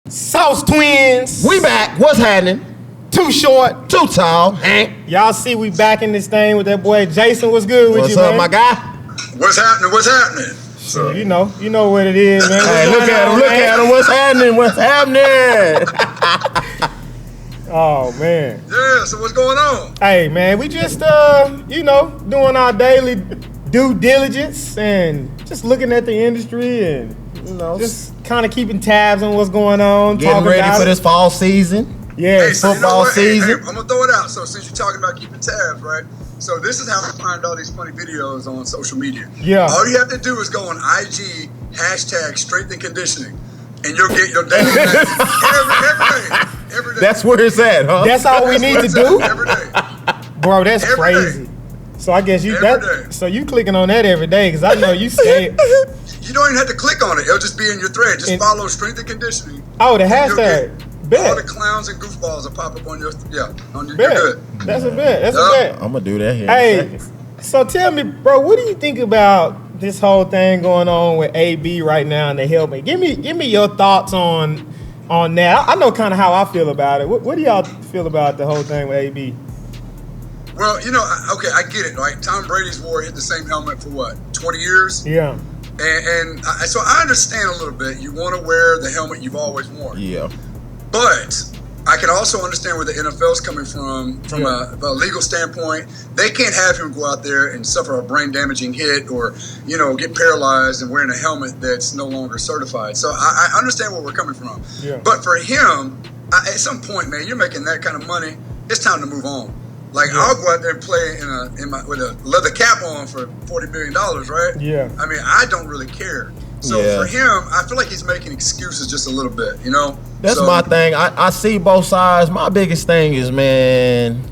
Sauce Twins. We back. What's happening? Too short. Too tall. Hank. Y'all see we back in this thing with that boy Jason. What's good with What's you, up, man? my guy? What's happening? What's happening? So, you know what it is, man. Hey, look at him. Look at him. What's happening? What's happening? Oh, man. Yeah, so what's going on? Hey, man, we just, doing our daily due diligence and just looking at the industry and, just kind of keeping tabs on what's going on. Getting talking ready about for it. this fall season. Yeah, Hey, so football season. Hey, I'm going to throw it out. So since you're talking about keeping tabs, right? So this is how I find all these funny videos on social media. Yeah. All you have to do is go on IG, #strength and conditioning, and you'll get your daily every day. That's where it's at, huh? That's all we need to do? Every day. Bro, that's Every crazy. day. So I guess you Every day. So you clicking on that every day because I know you stay. You don't even have to click on it. It'll just be in your thread. Just follow strength and conditioning. Oh, the and you'll hashtag. get Bet. all the clowns and goofballs will pop up on your you're Bet. good. That's a bet. That's a Yup. bet. I'm gonna do that here. in a Hey, second. so tell me, bro, what do you think about this whole thing going on with AB right now and the helmet? Give me your thoughts on that. I know kind of how I feel about it. What do y'all feel about the whole thing with AB? Well, I get it, right? Tom Brady's hit the same helmet for what, 20 years? Yeah. So I understand a little bit. You want to wear the helmet you've always worn. Yeah. But I can also understand where the NFL's coming from a legal standpoint. They can't have him go out there and suffer a brain-damaging hit or, get paralyzed and wearing a helmet that's no longer certified. So I understand where we're coming from. Yeah. But for him, at some point, man, you're making that kind of money. It's time to move on. Like, I'll go out there and play with a leather cap on for $40 billion, right? Yeah. I mean, I don't really care. So for him, I feel like he's making excuses just a little bit, That's my thing. I see both sides. My biggest thing is, man,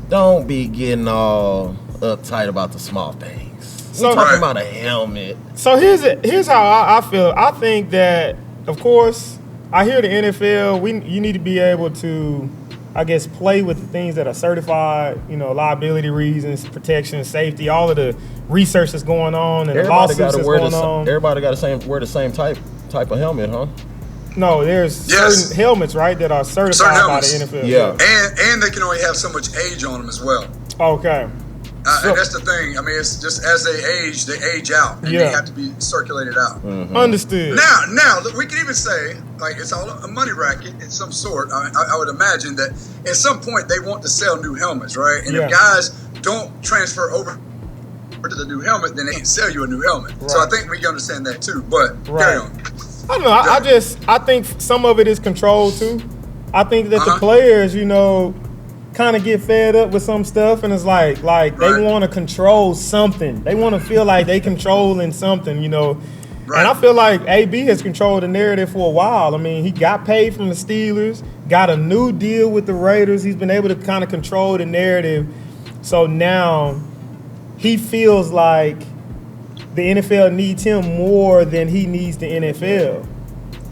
don't be getting all uptight about the small things. So- We're talking Right. about a helmet. So here's how I feel. I think that, of course, I hear the NFL. You need to be able to, I guess, play with the things that are certified. Liability reasons, protection, safety, all of the research that's going on and the lawsuits that's going on. Everybody got to wear the same type of helmet, huh? No, there's Yes. certain helmets, right, that are certified by the NFL. Yeah. And they can only have so much age on them as well. Okay. So- And that's the thing. I mean, it's just as they age out, and Yeah. they have to be circulated out. Understood. Now, look, we can even say, like, it's all a money racket in some sort. I would imagine that at some point they want to sell new helmets, right? And Yeah. if guys don't transfer over to the new helmet, then they can't sell you a new helmet. So I Right. think we can understand that too. But Right. carry on. I don't know. I think some of it is control too. I think that the Uh-huh. players, kind of get fed up with some stuff, and it's like they Right. want to control something. They want to feel like they controlling something, Right. And I feel like AB has controlled the narrative for a while. I mean, he got paid from the Steelers, got a new deal with the Raiders. He's been able to kind of control the narrative. So now he feels like the NFL needs him more than he needs the NFL.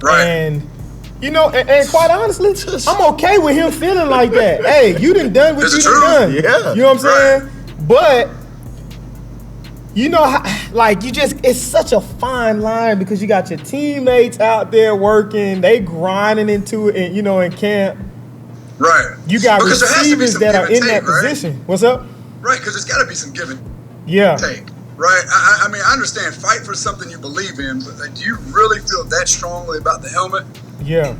Right. And and quite honestly, I'm okay with him feeling like that. Hey, you done what It's you the truth. done. Yeah. You know what I'm Right. saying? But it's such a fine line because you got your teammates out there working, they grinding into it, and in camp. Right. You got Because there has to be receivers some that give are and in take, that right? position. What's up? Right, because there's got to be some give and Yeah. take, right? I mean, I understand fight for something you believe in, but do you really feel that strongly about the helmet? Yeah.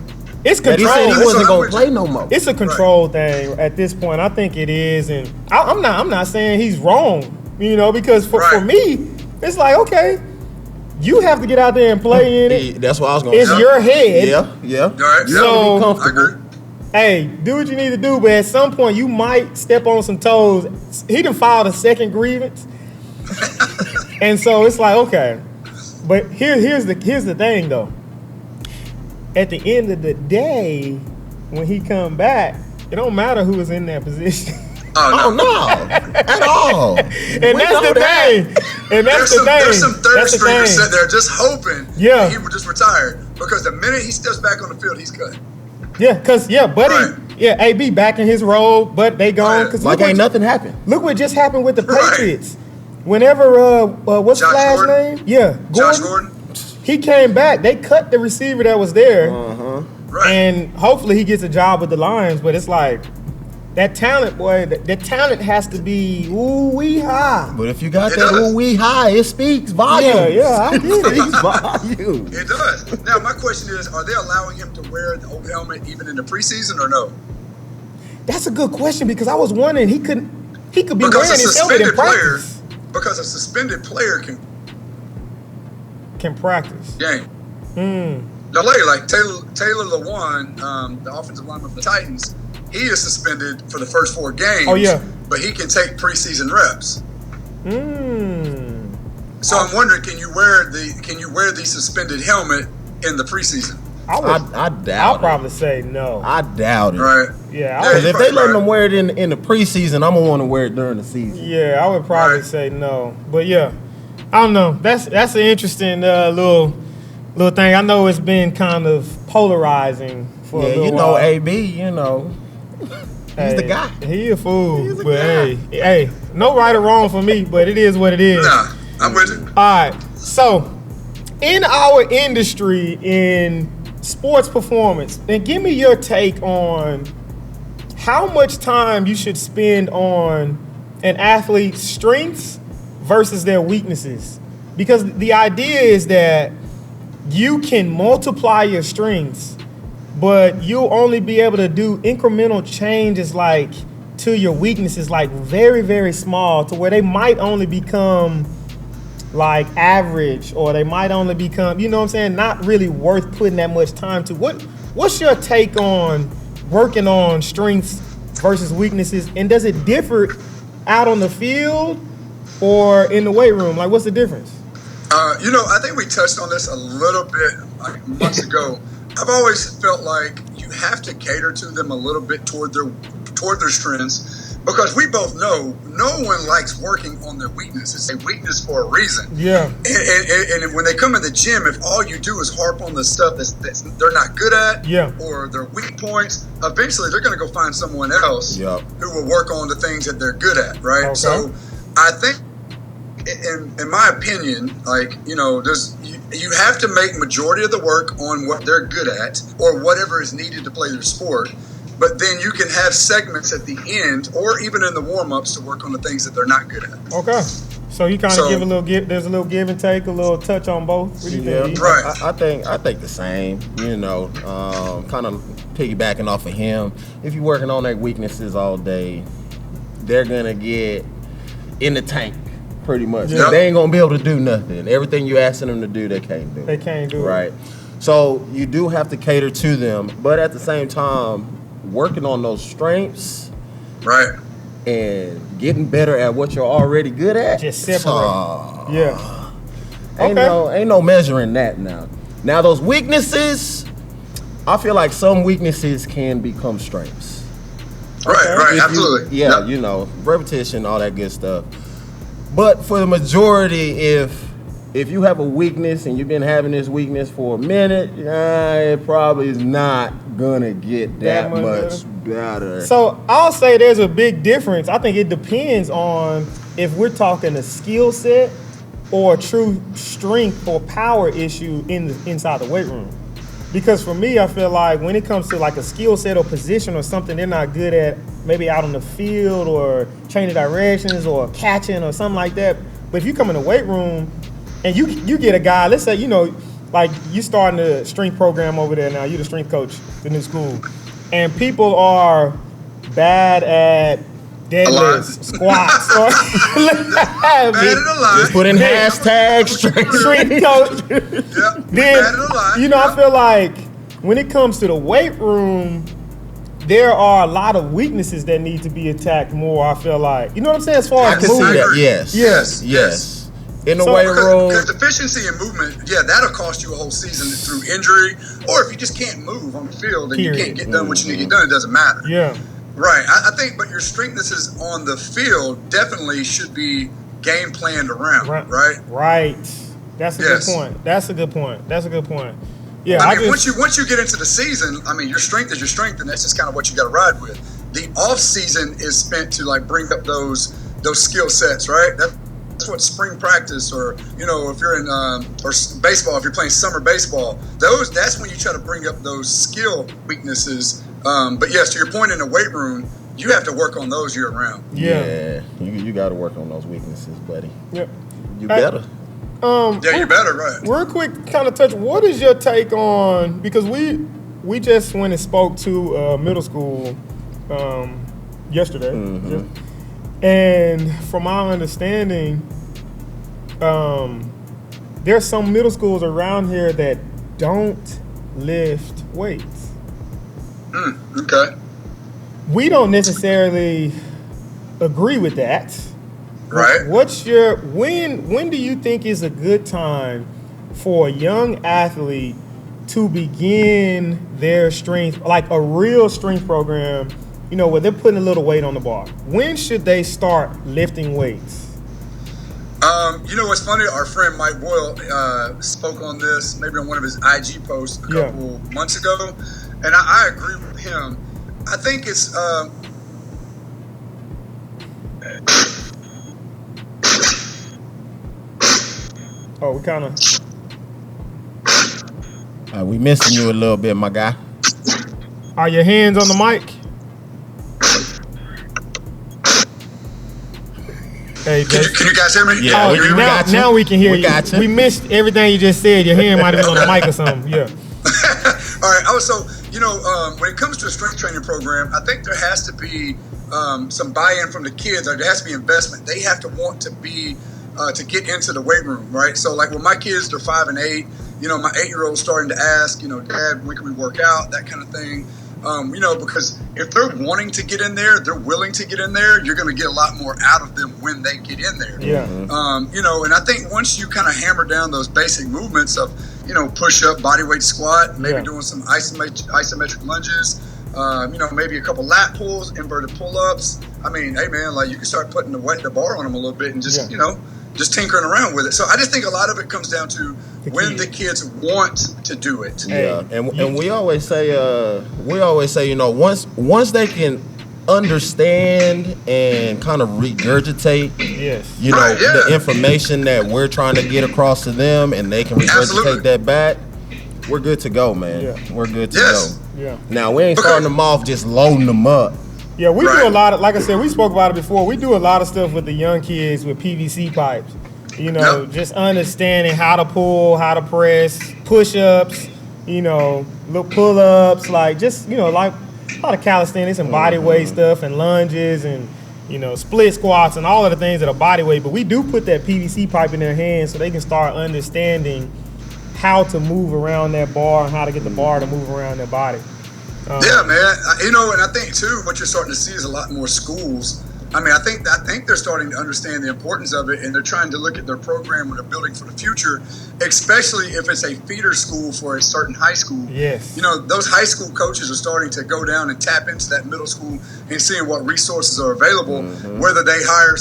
It's But he control. said he That's wasn't what gonna I'm play with no more. It's a control thing at this point. I think it is, and I'm not saying he's wrong, because for Right. me, it's like, okay, you have to get out there and play in it. That's what I was gonna It's say. your head. Yeah. All right. You So- gotta be I comfortable. agree. Hey, do what you need to do, but at some point you might step on some toes. He done filed a second grievance, and so it's like, okay, but here's the thing though. At the end of the day, when he come back, it don't matter who is in that position. Oh no, at all. And that's the thing. And that's the thing. There's some third That's the stringers thing. sitting there just hoping Yeah. that he would just retire. Because the minute he steps back on the field, he's cut. Yeah, Buddy, Right. AB back in his role, but they gone. Right. Cause Like ain't nothing happened. Look what just happened with the Right. Patriots. Whenever what's Josh the last Gordon? name? Yeah, Josh Gordon. Gordon? He came back. They cut the receiver that was there, Right. And hopefully he gets a job with the Lions. But it's like that talent, boy. That talent has to be ooh-wee high. But if you got It that does. ooh-wee high, it speaks volumes. Yeah, I get It it. speaks volumes. It does. Now, my question is, are they allowing him to wear the old helmet even in the preseason or no? That's a good question because I was wondering he could be Because wearing a his helmet in suspended player, practice. because a suspended player Can practice. game. Hmm. Now, like Taylor Lewan, the offensive lineman for the Titans, he is suspended for the first 4 games. Oh, yeah. But he can take preseason reps. Hmm. So I'm wondering, can you wear the suspended helmet in the preseason? I I doubt I'll it. probably say no. I doubt it. Right. Yeah, Yeah, Because if they Right. letting them wear it in the preseason, I'm gonna want to wear it during the season. Yeah, I would probably Right. say no. But yeah, I don't know. That's an interesting little thing. I know it's been kind of polarizing for a Yeah, little you know, while. AB, you know, he's the Hey, guy. He a fool. He's a But guy. hey, no right or wrong for me, but it is what it is. Nah, I'm with you. All right. So, in our industry, in sports performance, and give me your take on how much time you should spend on an athlete's strengths versus their weaknesses. Because the idea is that you can multiply your strengths, but you'll only be able to do incremental changes like to your weaknesses, like very, very small, to where they might only become like average, or they might only become, you know what I'm saying, not really worth putting that much time to. What's your take on working on strengths versus weaknesses, and does it differ out on the field or in the weight room? Like, what's the difference? I think we touched on this a little bit like months ago. I've always felt like you have to cater to them a little bit toward their strengths, because we both know no one likes working on their weakness. It's a weakness for a reason. Yeah. And when they come in the gym, if all you do is harp on the stuff that's they're not good at, Yeah. or their weak points, eventually they're going to go find someone else Yup. who will work on the things that they're good at, right? Okay. So I think, in my opinion, like, you have to make majority of the work on what they're good at or whatever is needed to play their sport. But then you can have segments at the end or even in the warm-ups to work on the things that they're not good at. Okay. So you kind of So- give a little give. There's a little give and take, a little touch on both. What do you Yeah, think? Right. I think the same. Kind of piggybacking off of him. If you're working on their weaknesses all day, they're gonna get in the tank pretty much. Yeah. They ain't gonna be able to do nothing. Everything you asking them to do, they can't do. They can't do it. Right. So you do have to cater to them, but at the same time, working on those strengths Right. and getting better at what you're already good at. Just separate. Yeah. Ain't Okay. no measuring that now. Now those weaknesses, I feel like some weaknesses can become strengths. Right, Okay. right, If you- absolutely. yeah, Yep. repetition, all that good stuff. But for the majority, if you have a weakness and you've been having this weakness for a minute, it probably is not gonna get that That much much better. So I'll say there's a big difference. I think it depends on if we're talking a skill set or a true strength or power issue inside the weight room. Because for me, I feel like when it comes to like a skill set or position or something they're not good at, maybe out on the field or changing directions or catching or something like that. But if you come in the weight room and you get a guy, let's say, like you starting the strength program over there now, you're the strength coach, the new school, and people are bad at deadlifts, squats, or Bad at a line. Just put in hashtag strength. strength coach. Yep. Then, Bad at a line. I Yep. feel like when it comes to the weight room, there are a lot of weaknesses that need to be attacked more, I feel like. You know what I'm saying? As far I as can see movement. that. Yes. Yes. Yes. In the So- weight room. Because deficiency in movement, that'll cost you a whole season through injury, or if you just can't move on the field and you Period. can't get done what you need to get done, it doesn't matter. Yeah. Right. I think, but your strengthnesses on the field definitely should be game planned around, right? Right. That's a Yes. good point. That's a good point. Yeah, I mean, once you get into the season, I mean, your strength is your strength, and that's just kind of what you got to ride with. The off season is spent to like bring up those skill sets, right? That's what spring practice, or if you're in or baseball, if you're playing summer baseball, that's when you try to bring up those skill weaknesses. But yes, to your point, in the weight room, you have to work on those year round. Yeah, you got to work on those weaknesses, buddy. Yep. You better. You better, right? Real quick, kind of touch. What is your take on, because we just went and spoke to middle school yesterday, and from my understanding, there's some middle schools around here that don't lift weights. Okay. We don't necessarily agree with that. Right. What's your when do you think is a good time for a young athlete to begin their strength, like a real strength program, where they're putting a little weight on the bar? When should they start lifting weights? What's funny? Our friend Mike Boyle spoke on this maybe on one of his IG posts a couple months ago, and I agree with him. I think it's we kind of. We missing you a little bit, my guy. Are your hands on the mic? Hey, can you guys hear me? Yeah, we got you. Now we can hear you. Got you. We missed everything you just said. Your hand might have been on the mic or something. Yeah. All right. So when it comes to a strength training program, I think there has to be some buy-in from the kids, or there has to be investment. They have to want to be to get into the weight room, right? So like with my kids, they're 5 and 8. My 8-year-old's starting to ask, Dad, when can we work out? That kind of thing. Because if they're wanting to get in there, they're willing to get in there, you're going to get a lot more out of them when they get in there. Yeah. And I think once you kind of hammer down those basic movements of, push up, body weight squat, maybe doing some isometric lunges, maybe a couple lat pulls, inverted pull-ups. I mean, hey man, like you can start putting the bar on them a little bit and just, just tinkering around with it. So I just think a lot of it comes down to when the kids want to do it. Yeah, and we always say, once they can understand and kind of regurgitate, the information that we're trying to get across to them, and they can regurgitate that back, we're good to go, man. Yeah. We're good to go. Yeah. Now we ain't starting them off just loading them up. Yeah, we do a lot of, like I said, we spoke about it before. We do a lot of stuff with the young kids with PVC pipes. Just understanding how to pull, how to press, push-ups, little pull-ups, like just, like a lot of calisthenics and body weight stuff and lunges and, split squats and all of the things that are body weight. But we do put that PVC pipe in their hands so they can start understanding how to move around that bar and how to get the bar to move around their body. Yeah, man. And I think too, what you're starting to see is a lot more schools. I mean, I think they're starting to understand the importance of it, and they're trying to look at their program when they're building for the future, especially if it's a feeder school for a certain high school. Yes. Those high school coaches are starting to go down and tap into that middle school and seeing what resources are available, whether they hire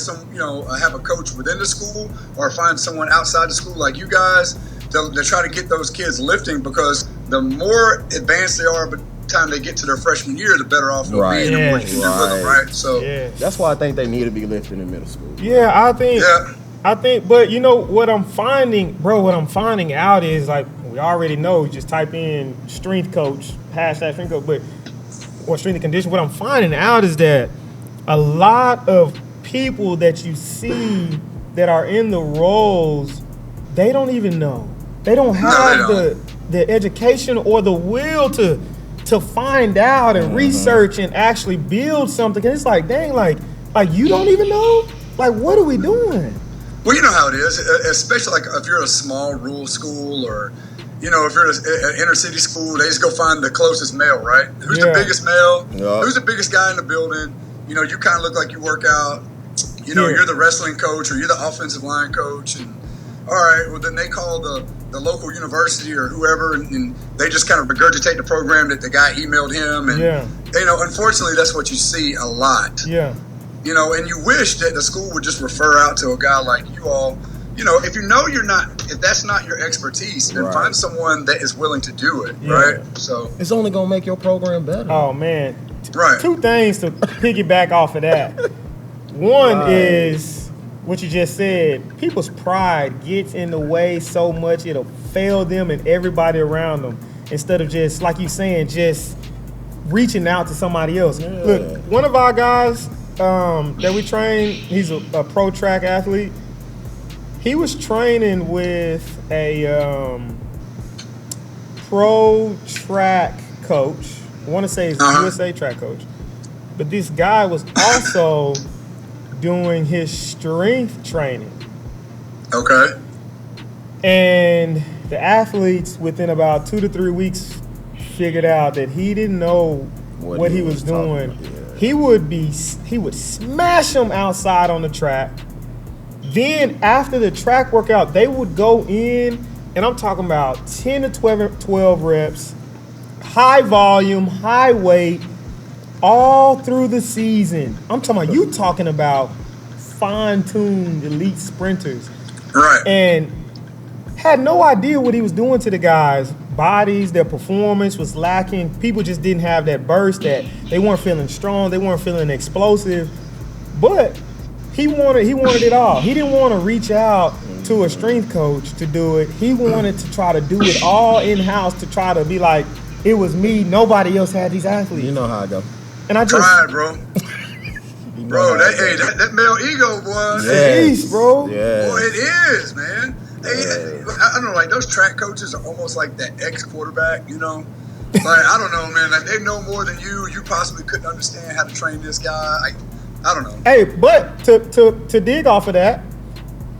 have a coach within the school or find someone outside the school like you guys. They'll try to get those kids lifting, because the more advanced they are, but time they get to their freshman year, the better off they'll be, and the more you can do with them, right? So that's why I think they need to be lifting in middle school. Yeah, I think, but what I'm finding, bro, out is, like, we already know, just type in strength coach, hashtag strength coach, or strength and condition. What I'm finding out is that a lot of people that you see that are in the roles, they don't even know. They don't have the education or the will to find out and research and actually build something. And it's like, dang, like you don't even know? Like, what are we doing? Well, you know how it is, especially like if you're at a small rural school, or, if you're at an inner city school, they just go find the closest male, right? Who's the biggest male? Yeah. Who's the biggest guy in the building? You kind of look like you work out. You're the wrestling coach, or you're the offensive line coach, and all right, well, then they call the local university or whoever, and they just kind of regurgitate the program that the guy emailed him. And, unfortunately, that's what you see a lot. Yeah. And you wish that the school would just refer out to a guy like you all. If that's not your expertise, then find someone that is willing to do it, right? So it's only going to make your program better. Oh, man. Right. 2 things to piggyback off of that. One is what you just said, people's pride gets in the way so much it'll fail them and everybody around them instead of just, like you saying, just reaching out to somebody else. Yeah. Look, one of our guys that we train, he's a pro track athlete. He was training with a pro track coach. I want to say he's a USA track coach. But this guy was also doing his strength training. Okay. And the athletes, within about 2 to 3 weeks, figured out that he didn't know what he was doing. About, yeah. He would smash them outside on the track. Then after the track workout, they would go in, and I'm talking about 10 to 12 reps, high volume, high weight, all through the season. I'm talking about fine-tuned elite sprinters. Right. And had no idea what he was doing to the guys' bodies. Their performance was lacking. People just didn't have that burst, that they weren't feeling strong, they weren't feeling explosive. But he wanted it all. He didn't want to reach out to a strength coach to do it. He wanted to try to do it all in-house, to try to be like, it was me, nobody else had these athletes. You know how I go. And I just Pride, bro. Bro, that male ego, boy. Yes, bro. Yes. Boy, it is, man. Hey, I don't know, like those track coaches are almost like that ex-quarterback, you know? Like, I don't know, man. Like, they know more than you. You possibly couldn't understand how to train this guy. I don't know. Hey, but to dig off of that,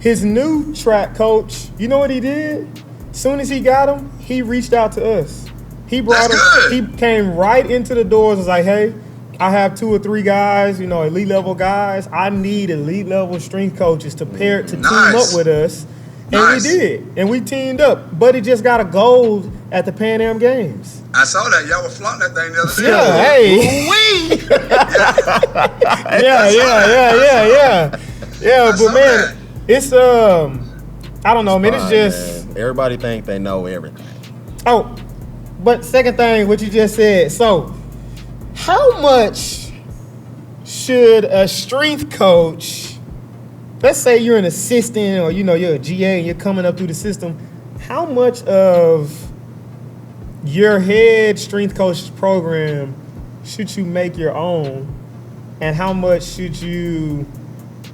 his new track coach, you know what he did? As soon as he got him, he reached out to us. He brought him. Good. He came right into the doors and was like, hey, I have 2 or 3 guys, elite level guys. I need elite level strength coaches to team up with us. And we did. And we teamed up. Buddy just got a gold at the Pan Am Games. I saw that. Y'all were flaunting that thing the other day. Yeah, hey. Yeah, I but saw man, that. it's I don't know, man. It's just Man. Everybody think they know everything. Oh, but second thing, what you just said. So, how much should a strength coach, let's say you're an assistant or you're a GA and you're coming up through the system, how much of your head strength coach's program should you make your own, and how much should you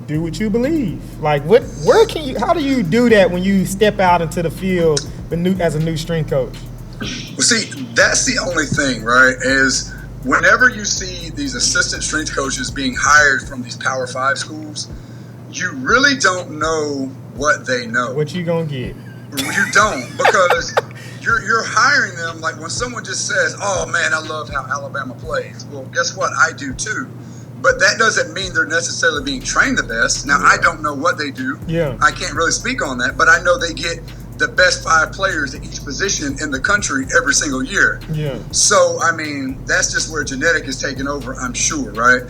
do what you believe? Like, how do you do that when you step out into the field as a new strength coach? Well, see, that's the only thing, right, is whenever you see these assistant strength coaches being hired from these Power 5 schools, you really don't know what they know. What you gonna get? You don't, because you're hiring them like when someone just says, oh, man, I love how Alabama plays. Well, guess what? I do, too. But that doesn't mean they're necessarily being trained the best. Now, I don't know what they do. Yeah. I can't really speak on that, but I know they get the best 5 players at each position in the country every single year. Yeah. So, I mean, that's just where genetic is taking over, I'm sure, right?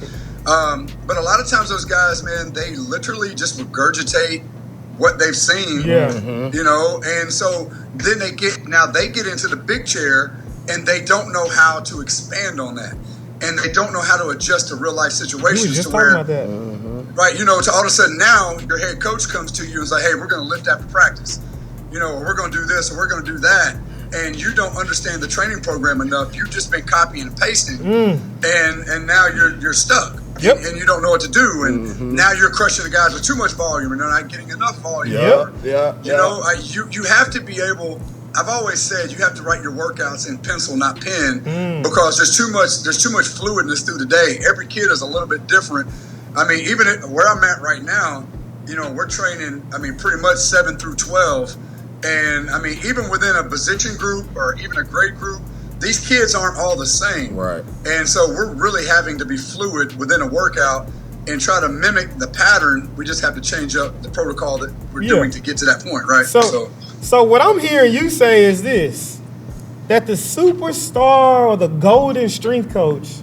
But a lot of times those guys, man, they literally just regurgitate what they've seen, and so then they get into the big chair and they don't know how to expand on that. And they don't know how to adjust to real life situations. Just to where, talking about that. right, to all of a sudden now your head coach comes to you and is like, hey, we're going to lift after practice, or we're going to do this or we're going to do that. And you don't understand the training program enough. You've just been copying and pasting, and now you're stuck. Yep. And you don't know what to do, and now you're crushing the guys with too much volume, and they're not getting enough volume. You have to be able. I've always said you have to write your workouts in pencil, not pen, because there's too much fluidness through the day. Every kid is a little bit different. I mean, even where I'm at right now, we're training. I mean, pretty much 7 through 12, and I mean, even within a position group or even a grade group, these kids aren't all the same. Right. And so we're really having to be fluid within a workout and try to mimic the pattern. We just have to change up the protocol that we're doing to get to that point, right? So what I'm hearing you say is this, that the superstar or the golden strength coach,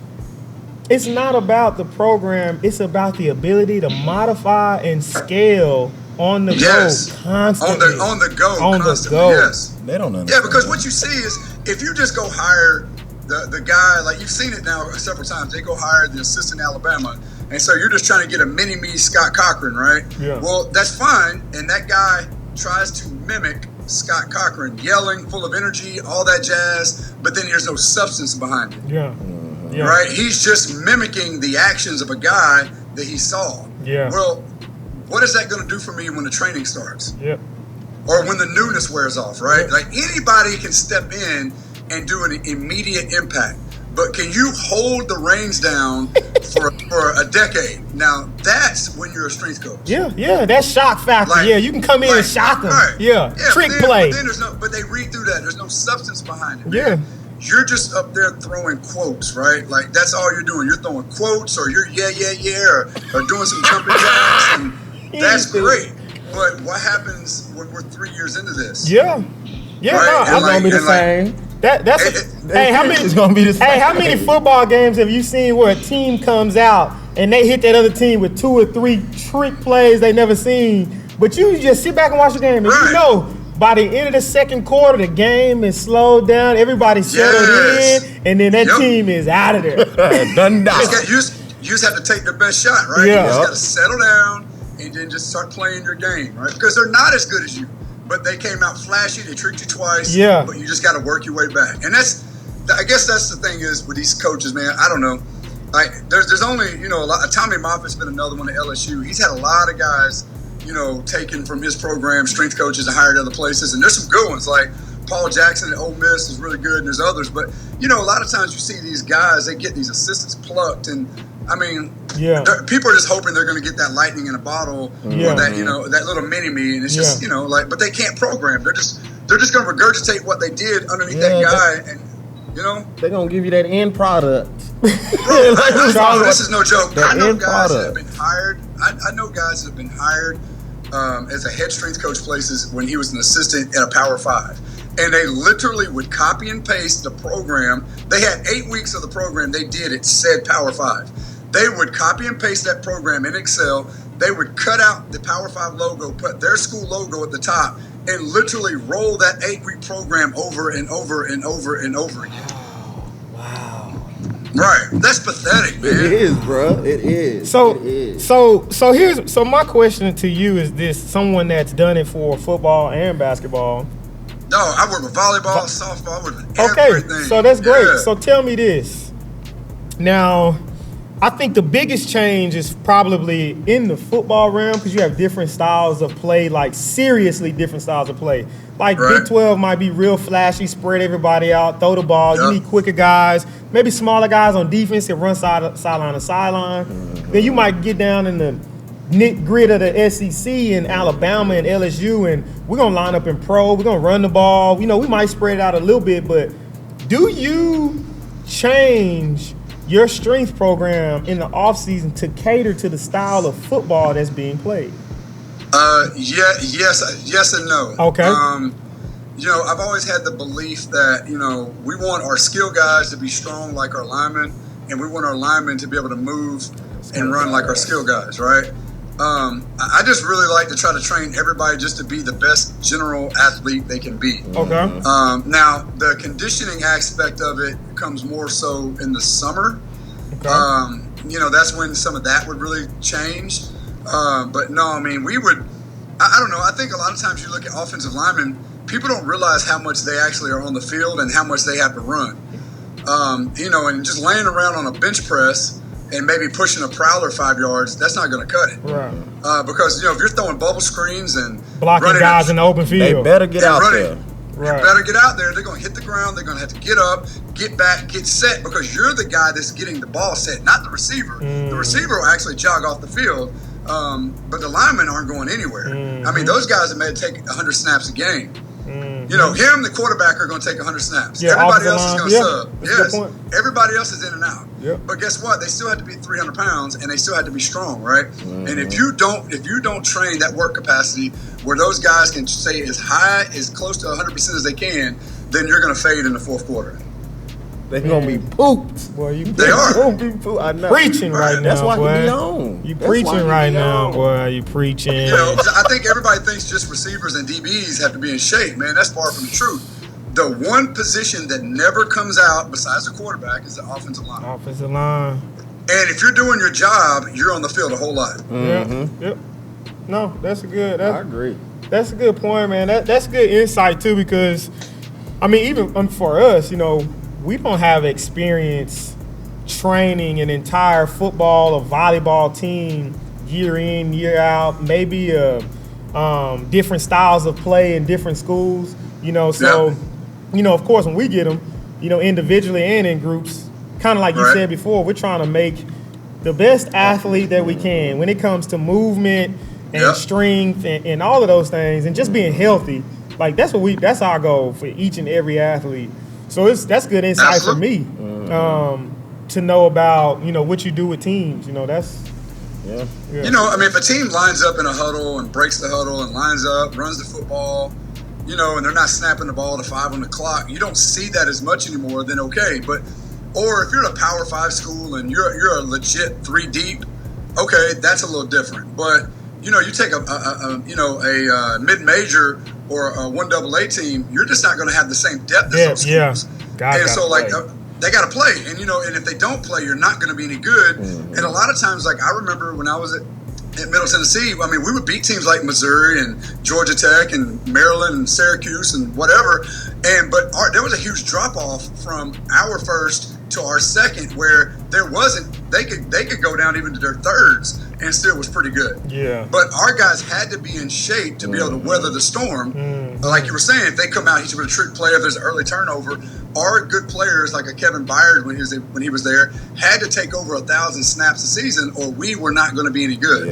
it's not about the program, it's about the ability to modify and scale on the go constantly. On the go constantly, yes. They don't understand. Yeah, because what you see is if you just go hire the guy, like you've seen it now several times, they go hire the assistant Alabama, And so you're just trying to get a mini-me Scott Cochran, right? Yeah. Well, that's fine. And that guy tries to mimic Scott Cochran, yelling, full of energy, all that jazz, but then there's no substance behind it. Yeah. Yeah. Right? He's just mimicking the actions of a guy that he saw. Yeah. Well, what is that going to do for me when the training starts? Yep. Or when the newness wears off, right? Yeah. Like anybody can step in and do an immediate impact. But can you hold the reins down for a decade? Now, that's when you're a strength coach. Yeah, that's shock factor. Like- yeah, you can come in and like, shock them. right. Yeah, trick but then, play. But then but they read through that. There's no substance behind it. Yeah. You're just up there throwing quotes, right? Like that's all you're doing. You're throwing quotes, or you're or doing some jumping jacks, and that's great. But what happens when we're 3 years into this? Yeah. Yeah, Right, no, and I'm like- gonna be the and like- same. That's hey, how many? It's gonna be the same. Hey, how many football games have you seen where a team comes out and they hit that other team with 2 or 3 trick plays they never seen? But you just sit back and watch the game, and Right. you know by the end of the second quarter, the game is slowed down. Everybody's settled Yes. in, and then that Yep. team is out of there. Done that. You just have to take the best shot, right? Yeah. You just got to settle down and then just start playing your game, right? Because they're not as good as you, but they came out flashy. They tricked you twice. Yeah. But you just got to work your way back, and I guess that's the thing is with these coaches, man. I don't know. Like there's only a lot. Tommy Moffitt's been another one at LSU. He's had a lot of guys, taken from his program, strength coaches, and hired other places. And there's some good ones like Paul Jackson at Ole Miss is really good, and there's others. But a lot of times you see these guys, they get these assistants plucked, and I mean, people are just hoping they're going to get that lightning in a bottle, or that that little mini me, and it's just but they can't program. They're just going to regurgitate what they did underneath that guy, and they're gonna give you that end product. Bro, this is no joke. I know guys that have been hired. I know guys that have been hired as a head strength coach places when he was an assistant at a Power 5. And they literally would copy and paste the program. They had 8 weeks of the program they did at said Power 5. They would copy and paste that program in Excel. They would cut out the Power 5 logo, put their school logo at the top, and literally roll that 8-week program over and over and over and over again. Wow. Right. That's pathetic, man. It is, bro. It is. So it is. so my question to you is this: someone that's done it for football and basketball. No, I work with volleyball, softball, I work with Okay, everything. so that's great. Yeah. So tell me this. Now, I think the biggest change is probably in the football realm because you have different styles of play, like seriously different styles of play. Like Right. Big 12 might be real flashy, spread everybody out, throw the ball. You Yep. need quicker guys, maybe smaller guys on defense that run sideline to sideline. Then you might get down in the nit grit of the SEC and Alabama and LSU, and we're gonna line up in pro. We're gonna run the ball. We might spread it out a little bit, but do you change your strength program in the offseason to cater to the style of football that's being played? Yes and no. Okay. I've always had the belief that, we want our skill guys to be strong like our linemen, and we want our linemen to be able to move and run like our skill guys, right? I just really like to try to train everybody just to be the best general athlete they can be. Okay. Now, the conditioning aspect of it comes more so in the summer. Okay. That's when some of that would really change. But no, I mean, we would, I don't know. I think a lot of times you look at offensive linemen, people don't realize how much they actually are on the field and how much they have to run. And just laying around on a bench press and maybe pushing a prowler 5 yards, that's not going to cut it. Right. Because, if you're throwing bubble screens and Blocking running guys in the open They field. better get and out running, there. Right. you better get out there. They're going to hit the ground. They're going to have to get up, get back, get set, because you're the guy that's getting the ball set, not the receiver. The receiver will actually jog off the field, but the linemen aren't going anywhere. I mean, those guys that may take 100 snaps a game. Him, the quarterback, are going to take 100 snaps. Yeah, Everybody else offensive is going to line. sub. Yeah, that's a good Yes. point. Everybody else is in and out. Yep. But guess what? They still have to be 300 pounds, and they still have to be strong, right? And if you don't train that work capacity where those guys can stay as close to 100% as they can, then you're going to fade in the fourth quarter. They're gonna be pooped. Boy, you They are. Gonna be pooped. I know. preaching right now, That's why boy. he be on. You That's preaching why he right be now, on. boy. You preaching. 'Cause I think everybody thinks just receivers and DBs have to be in shape. Man, that's far from the truth. The one position that never comes out besides the quarterback is the offensive line. Offensive line. And if you're doing your job, you're on the field a whole lot. Mm-hmm. Yep. No, that's a good. I agree. That's a good point, man. That's good insight too, because I mean, even for us, you know, we don't have experience training an entire football or volleyball team year in, year out. Maybe different styles of play in different schools. You know, so you know, of course, when we get them, you know, individually and in groups, kind of like you said before, we're trying to make the best athlete that we can when it comes to movement and strength and all of those things, and just being healthy. Like that's our goal for each and every athlete. So that's good insight for me to know about, you know, what you do with teams. You know, that's You know, I mean, if a team lines up in a huddle and breaks the huddle and lines up, runs the football, you know, and they're not snapping the ball to 5 on the clock, you don't see that as much anymore. Then okay, or if you're at a Power 5 school and you're a legit 3 deep, okay, that's a little different. But you know, you take a mid-major or a 1AA team, you're just not going to have the same depth as those schools. And so, like, they got to play. And, you know, and if they don't play, you're not going to be any good. And a lot of times, like, I remember when I was at Middle Tennessee, I mean, we would beat teams like Missouri and Georgia Tech and Maryland and Syracuse and whatever. But there was a huge drop-off from our first to our second, where there wasn't. They could go down even to their thirds and still was pretty good. Yeah. But our guys had to be in shape to be able to weather the storm. Like you were saying, if they come out, he's a trick player. If there's an early turnover, our good players like a Kevin Byard when he was there had to take over 1,000 snaps a season, or we were not going to be any good.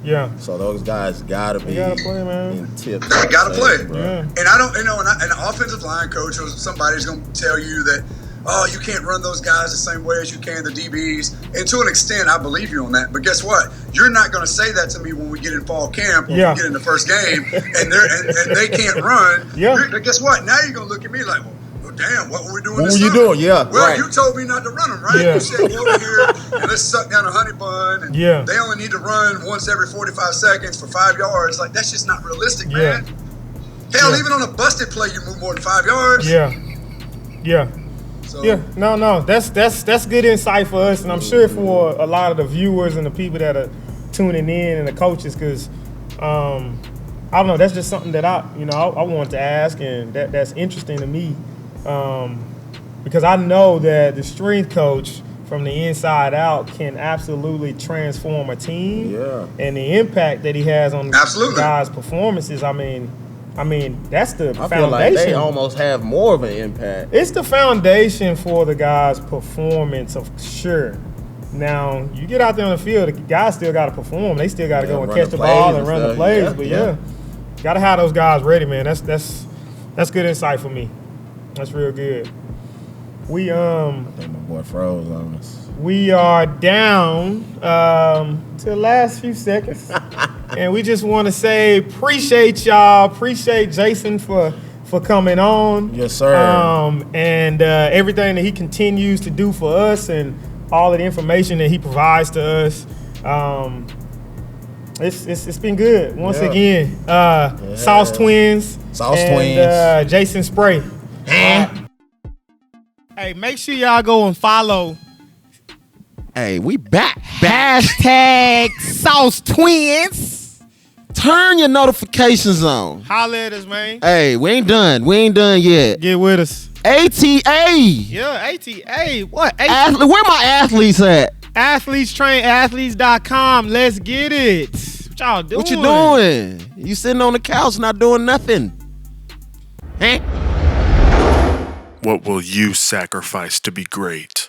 Yeah. So those guys gotta be. They gotta play, man. In tip. They gotta play. Yeah. And I don't, you know, and an offensive line coach or somebody's going to tell you that, oh, you can't run those guys the same way as you can the DBs. And to an extent, I believe you on that. But guess what? You're not going to say that to me when we get in fall camp or we get in the first game and they can't run. Guess what? Now you're going to look at me like, well, damn, what were we doing this summer? What were you doing? Yeah, well, you told me not to run them, right? You said, go over here and let's suck down a honey bun. And they only need to run once every 45 seconds for 5 yards. Like, that's just not realistic, man. Hell, even on a busted play, you move more than 5 yards. So. Yeah, no, that's good insight for us, and I'm sure for a lot of the viewers and the people that are tuning in and the coaches, because I don't know, that's just something that I want to ask, and that's interesting to me, because I know that the strength coach from the inside out can absolutely transform a team, and the impact that he has on guys' performances. I mean, that's the foundation. I feel like they almost have more of an impact. It's the foundation for the guys' performance, of sure. Now, you get out there on the field, the guys still got to perform. They still got to go and catch the ball and run the plays. Got to have those guys ready, man. That's good insight for me. That's real good. I think my boy froze on us. We are down to the last few seconds. And we just want to say appreciate y'all. Appreciate Jason for coming on. Yes, sir. And everything that he continues to do for us and all of the information that he provides to us. It's been good. Once again, Sauce Twins. And Jason Spray. Hey, make sure y'all go and follow. Hey, we back. Hashtag Sauce Twins. Turn your notifications on. Holla at us, man. Hey, we ain't done yet. Get with us. ATA. Yeah, ATA. What? Where my athletes at? Athletestrainathletes.com. Let's get it. What y'all doing? What you doing? You sitting on the couch not doing nothing. Huh? What will you sacrifice to be great?